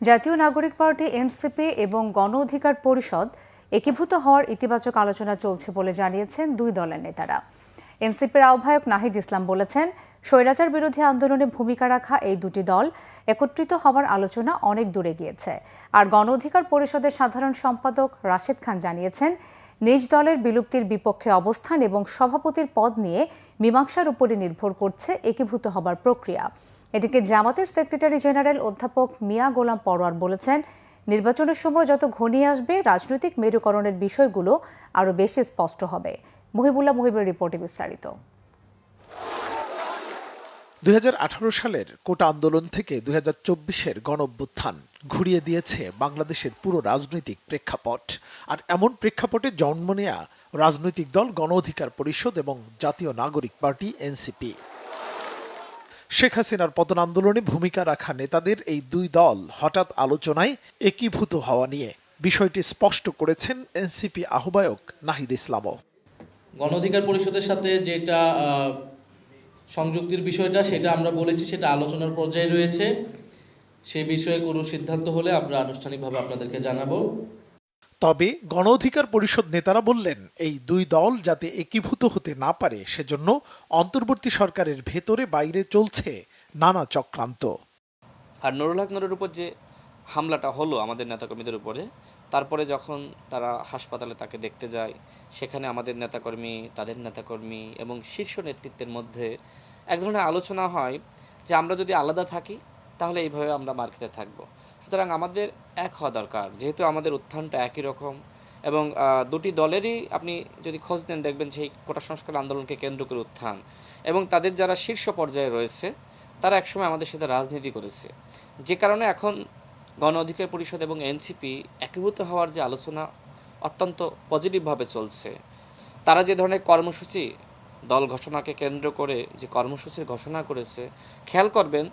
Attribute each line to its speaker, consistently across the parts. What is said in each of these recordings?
Speaker 1: জাতীয় নাগরিক party NCP এবং গণ অধিকার পরিষদ একীভূত হওয়ার ইতিবাচক আলোচনা চলছে বলে জানিয়েছেন দুই দলের নেতারা। এনসিপির আহ্বায়ক নাহিদ ইসলাম বলেছেন, স্বৈরাচার বিরোধী আন্দোলনে ভূমিকা রাখা এই দুটি দল একত্রিত হওয়ার আলোচনা অনেক দূরে গিয়েছে। আর গণ অধিকার পরিষদের সাধারণ সম্পাদক রাশেদ খান জানিয়েছেন, নিজ দলের বিলুপ্তির বিপক্ষে অবস্থান এবং সভাপতির পদ নিয়ে মীমাংসার উপরে নির্ভর করছে একীভূত হবার প্রক্রিয়া। এদিকে জামাতের সেক্রেটারি জেনারেল অধ্যাপক মিয়া গোলাম পরোয়ার বলেছেন, নির্বাচনের সময় যত ঘনিয়ে আসবে রাজনৈতিক মেরুকরণের বিষয়গুলো আরও বেশি স্পষ্ট হবে। মুহিবের রিপোর্টে বিস্তারিত।
Speaker 2: 2018 সালের কোটা আন্দোলন থেকে 2024-এর গণঅভ্যুত্থান ঘুরিয়ে দিয়েছে বাংলাদেশের পুরো রাজনৈতিক প্রেক্ষাপট। আর এমন প্রেক্ষাপটে জন্ম নেয়া রাজনৈতিক দল গণ অধিকার পরিষদ এবং জাতীয় নাগরিক পার্টি এনসিপি। শেখ হাসিনার পতন আন্দোলনে ভূমিকা রাখা নেতাদের এই দুই দল হঠাৎ আলোচনায় একীভূত হওয়া নিয়ে বিষয়টি স্পষ্ট করেছেন এনসিপি আহ্বায়ক নাহিদ ইসলামও।
Speaker 3: গণ অধিকার পরিষদের সাথে যেটা সংযুক্তির বিষয়টা সেটা আমরা বলেছি, সেটা আলোচনার পর্যায়ে রয়েছে। সেই বিষয়ে কোনো সিদ্ধান্ত হলে আমরা আনুষ্ঠানিকভাবে আপনাদেরকে জানাবো।
Speaker 2: তবে গণ অধিকার পরিষদ নেতারা বললেন, এই দুই দল যাতে একীভূত হতে না পারে সেজন্য অন্তর্বর্তী সরকারের ভেতরে বাইরে চলছে নানা চক্রান্ত।
Speaker 4: আর নুরুল হক নুরের উপর যে হামলাটা হলো আমাদের নেতাকর্মীদের উপরে, তারপরে যখন তারা হাসপাতালে তাকে দেখতে যায়, সেখানে আমাদের নেতাকর্মী, তাদের নেতাকর্মী এবং শীর্ষ নেতৃত্বের মধ্যে এক ধরনের আলোচনা হয় যে আমরা যদি আলাদা থাকি তাহলে এইভাবে আমরা মার খেতে থাকবো। সুতরাং আমাদের এক হওয়া দরকার, যেহেতু আমাদের উত্থানটা একই রকম এবং দুটি দলেরই আপনি যদি খোঁজ নেন দেখবেন সেই কোটা সংস্কার আন্দোলনকে কেন্দ্র করে উত্থান এবং তাদের যারা শীর্ষ পর্যায়ে রয়েছে তারা একসময় আমাদের সাথে রাজনীতি করেছে। যে কারণে এখন গণ অধিকার পরিষদ এবং এনসিপি একীভূত হওয়ার যে আলোচনা অত্যন্ত পজিটিভভাবে চলছে। তারা যে ধরনের কর্মসূচি দল ঘোষণাকে কেন্দ্র করে যে কর্মসূচির ঘোষণা করেছে, খেয়াল করবেন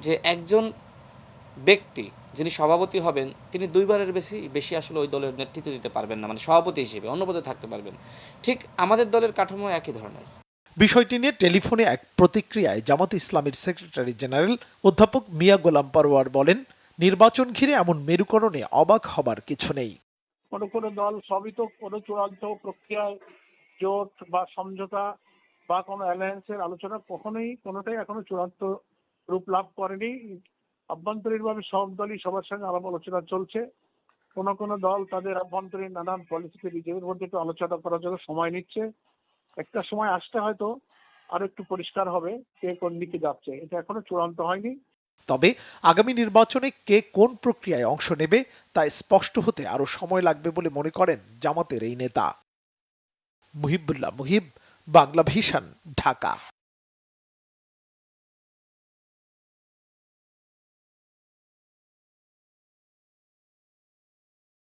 Speaker 4: যে একজন ব্যক্তি যিনি সভাপতি হবেন তিনি দুইবারের বেশি আসলে ওই দলের নেতৃত্ব দিতে পারবেন না, মানে সভাপতি হিসেবে অন্য পদে থাকতে পারবেন। ঠিক আমাদের দলের কাঠামো একই ধরনের।
Speaker 2: বিষয়টি নিয়ে টেলিফোনে এক প্রতিক্রিয়ায় জামাত ইসলামের সেক্রেটারি জেনারেল অধ্যাপক মিয়া গোলাম পরোয়ার বলেন, নির্বাচন ঘিরে এমন মেরুকরণে অবাক হবার কিছু নেই।
Speaker 5: কোনো দল সবই তো কোনো চূড়ান্ত প্রক্রিয়ায় জোট বা সমঝোতা বা কোনো অ্যালায়েন্সের আলোচনা কোনোটাই এখনো চূড়ান্ত রূপ লাভ করেনি। আভ্যন্তরীণভাবে সব দলই সবার সঙ্গে আলাপ আলোচনা চলছে। কোনো দল তাদের আভ্যন্তরীণ নানান পলিসিতে নিজেদের মধ্যে একটু আলোচনা করার জন্য সময় নিচ্ছে। একটা সময় আসতে হয়তো আরো একটু পরিষ্কার হবে কে কোন দিকে যাচ্ছে। এটা এখনো চূড়ান্ত হয়নি।
Speaker 2: তবে আগামী নির্বাচনে কে কোন প্রক্রিয়ায় অংশ নেবে তা স্পষ্ট হতে আরো সময় লাগবে বলে মনে করেন জামাতের এই নেতা। মুহিব, বাংলা ভিশন, ঢাকা।